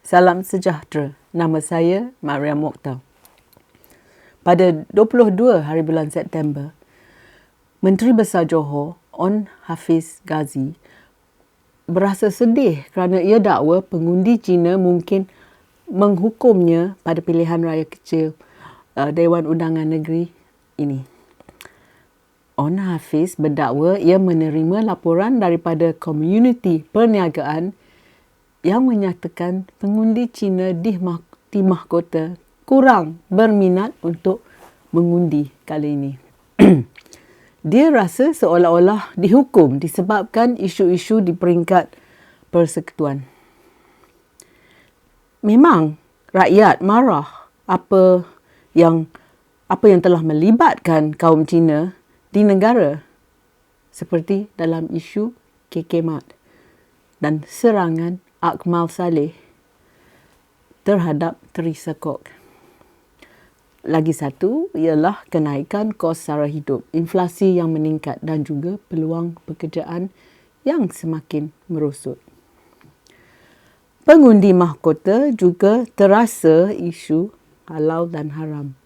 Salam sejahtera. Nama saya Mariam Mokhtar. Pada 22 hari bulan September, Menteri Besar Johor, On Hafiz Ghazi, berasa sedih kerana ia dakwa pengundi Cina mungkin menghukumnya pada pilihan raya kecil Dewan Undangan Negeri ini. On Hafiz berdakwa ia menerima laporan daripada komuniti perniagaan yang menyatakan pengundi Cina di mahkota kurang berminat untuk mengundi kali ini. Dia rasa seolah-olah dihukum disebabkan isu-isu di peringkat persekutuan. Memang rakyat marah apa yang telah melibatkan kaum Cina di negara, seperti dalam isu KK Mart dan serangan Akmal Saleh terhadap Teresa Kok. Lagi satu ialah kenaikan kos sara hidup, inflasi yang meningkat dan juga peluang pekerjaan yang semakin merosot. Pengundi mahkota juga terasa isu halal dan haram,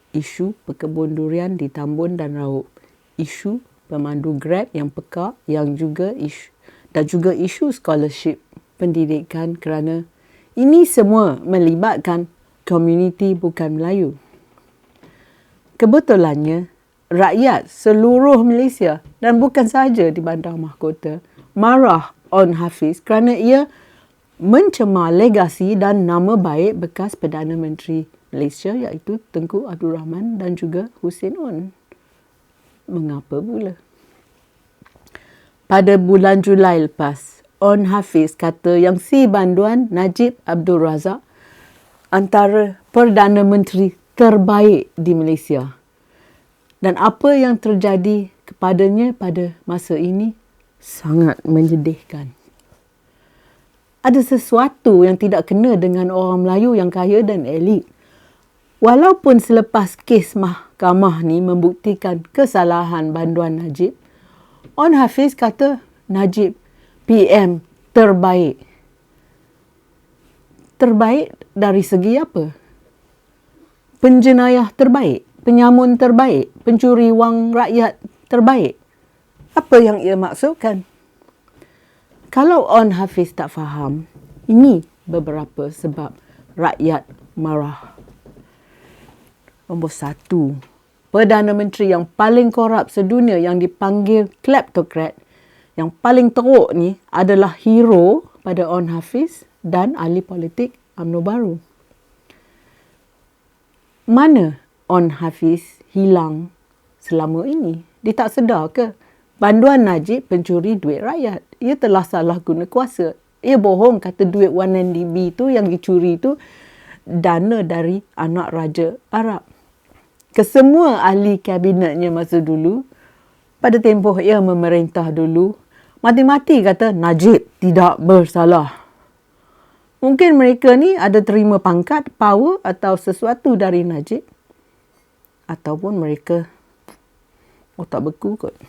isu pekebun durian di Tambun dan Raub, isu pemandu Grab yang pekak dan juga isu scholarship pendidikan kerana ini semua melibatkan komuniti bukan Melayu. Kebetulannya, rakyat seluruh Malaysia dan bukan sahaja di bandar mahkota marah On Hafiz kerana ia mencemar legasi dan nama baik bekas Perdana Menteri Malaysia iaitu Tengku Abdul Rahman dan juga Hussein On. Mengapa pula? Pada bulan Julai lepas, On Hafiz kata yang si banduan Najib Abdul Razak antara Perdana Menteri terbaik di Malaysia. Dan apa yang terjadi kepadanya pada masa ini sangat menyedihkan. Ada sesuatu yang tidak kena dengan orang Melayu yang kaya dan elit. Walaupun selepas kes mahkamah ni membuktikan kesalahan banduan Najib, On Hafiz kata Najib PM terbaik. Terbaik dari segi apa? Penjenayah terbaik, penyamun terbaik, pencuri wang rakyat terbaik. Apa yang ia maksudkan? Kalau On Hafiz tak faham, ini beberapa sebab rakyat marah. Nombor 1, Perdana Menteri yang paling korup sedunia yang dipanggil kleptokrat, yang paling teruk ni adalah hero pada On Hafiz dan ahli politik UMNO baru. Mana On Hafiz hilang selama ini? Dia tak sedar ke? Banduan Najib pencuri duit rakyat. Ia telah salah guna kuasa. Ia bohong kata duit 1MDB tu yang dicuri tu dana dari anak Raja Arab. Kesemua ahli kabinetnya masa dulu, pada tempoh ia memerintah dulu, mati-mati kata Najib tidak bersalah. Mungkin mereka ni ada terima pangkat, power atau sesuatu dari Najib. Ataupun mereka otak beku kot.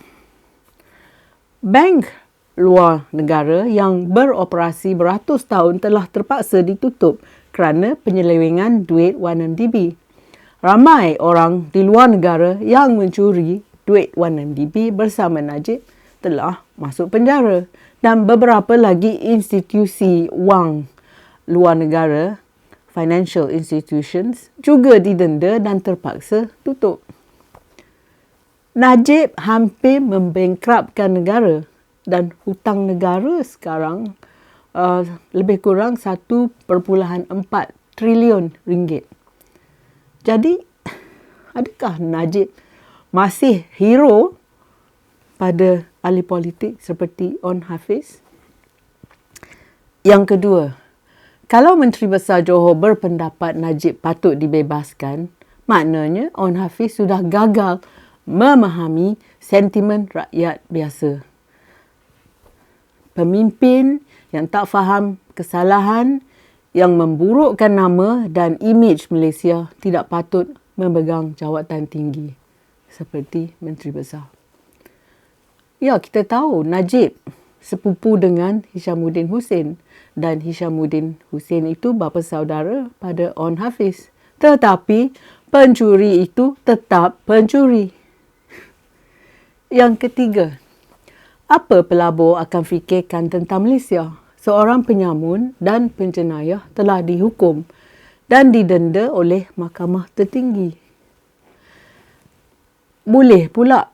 Bank luar negara yang beroperasi beratus tahun telah terpaksa ditutup kerana penyelewengan duit 1MDB. Ramai orang di luar negara yang mencuri duit 1MDB bersama Najib telah masuk penjara. Dan beberapa lagi institusi wang luar negara, financial institutions, juga didenda dan terpaksa tutup. Najib hampir membangkrupkan negara dan hutang negara sekarang lebih kurang 1.4 trilion ringgit. Jadi, adakah Najib masih hero pada ahli politik seperti On Hafiz? Yang kedua, kalau Menteri Besar Johor berpendapat Najib patut dibebaskan, maknanya On Hafiz sudah gagal memahami sentimen rakyat biasa. Pemimpin yang tak faham kesalahan, yang memburukkan nama dan imej Malaysia tidak patut memegang jawatan tinggi seperti Menteri Besar. Ya, kita tahu Najib sepupu dengan Hishamuddin Hussein dan Hishamuddin Hussein itu bapa saudara pada On Hafiz. Tetapi pencuri itu tetap pencuri. Yang ketiga, apa pelabur akan fikirkan tentang Malaysia? Seorang penyamun dan penjenayah telah dihukum dan didenda oleh mahkamah tertinggi. Boleh pula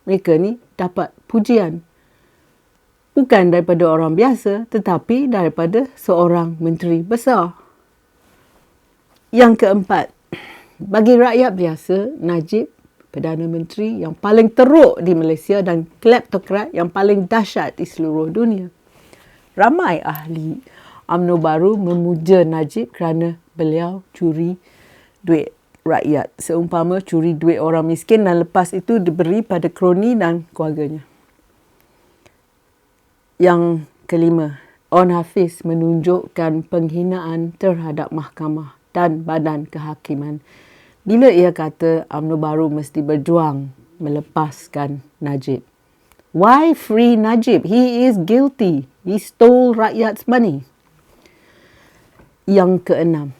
mereka ni dapat pujian. Bukan daripada orang biasa, tetapi daripada seorang menteri besar. Yang keempat, bagi rakyat biasa, Najib Perdana Menteri yang paling teruk di Malaysia dan kleptokrat yang paling dahsyat di seluruh dunia. Ramai ahli UMNO baru memuja Najib kerana beliau curi duit rakyat. Seumpama curi duit orang miskin dan lepas itu diberi pada kroni dan keluarganya. Yang kelima, On Hafiz menunjukkan penghinaan terhadap mahkamah dan badan kehakiman bila ia kata UMNO baru mesti berjuang melepaskan Najib. Why free Najib? He is guilty. He stole rakyat's money. Yang keenam,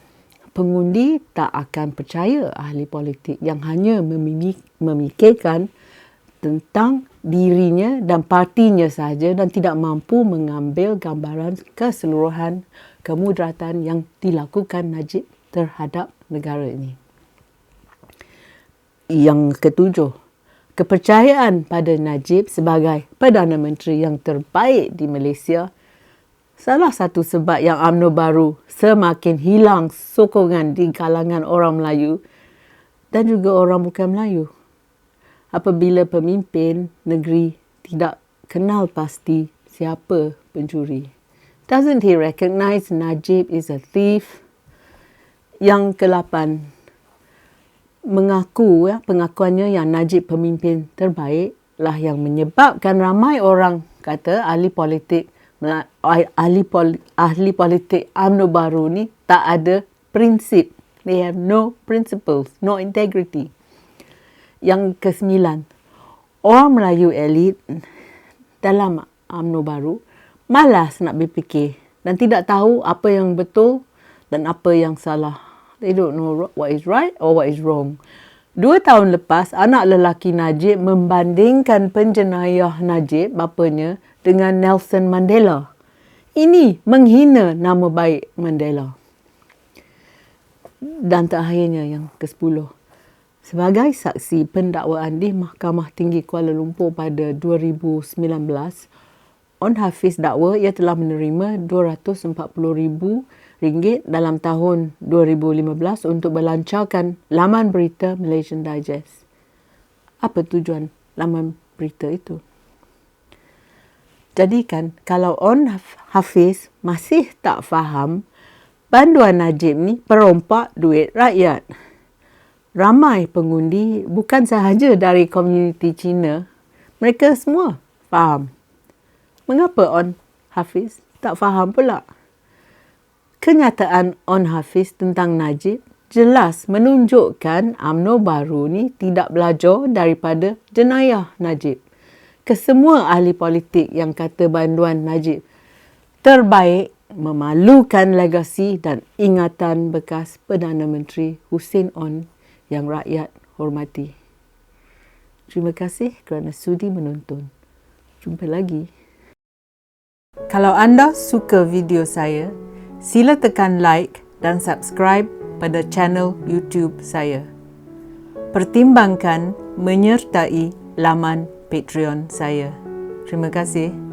pengundi tak akan percaya ahli politik yang hanya memikirkan tentang dirinya dan partinya sahaja dan tidak mampu mengambil gambaran keseluruhan kemudaratan yang dilakukan Najib terhadap negara ini. Yang ketujuh, kepercayaan pada Najib sebagai Perdana Menteri yang terbaik di Malaysia salah satu sebab yang UMNO baru semakin hilang sokongan di kalangan orang Melayu dan juga orang bukan Melayu. Apabila pemimpin negeri tidak kenal pasti siapa pencuri. Doesn't he recognize Najib is a thief? Yang ke-8, pengakuannya yang Najib pemimpin terbaik lah yang menyebabkan ramai orang kata ahli politik UMNO baru ni tak ada prinsip. They have no principles, no integrity. Yang ke-9, orang Melayu elit dalam UMNO baru malas nak berfikir dan tidak tahu apa yang betul dan apa yang salah. They don't know what is right or what is wrong. 2 tahun lepas, anak lelaki Najib membandingkan penjenayah Najib, bapanya, dengan Nelson Mandela. Ini menghina nama baik Mandela. Dan terakhirnya yang ke-10. Sebagai saksi pendakwaan di Mahkamah Tinggi Kuala Lumpur pada 2019, On Hafiz dakwa ia telah menerima RM240,000 dalam tahun 2015 untuk melancarkan laman berita Malaysian Digest. Apa tujuan laman berita itu? Jadi kan, kalau On Hafiz masih tak faham, banduan Najib ni perompak duit rakyat. Ramai pengundi bukan sahaja dari komuniti Cina, mereka semua faham. Mengapa On Hafiz tak faham pula? Kenyataan On Hafiz tentang Najib jelas menunjukkan UMNO baru ni tidak belajar daripada jenayah Najib. Kesemua ahli politik yang kata banduan Najib terbaik memalukan legasi dan ingatan bekas Perdana Menteri Hussein On yang rakyat hormati. Terima kasih kerana sudi menonton. Jumpa lagi. Kalau anda suka video saya, sila tekan like dan subscribe pada channel YouTube saya. Pertimbangkan menyertai laman Patreon saya. Terima kasih.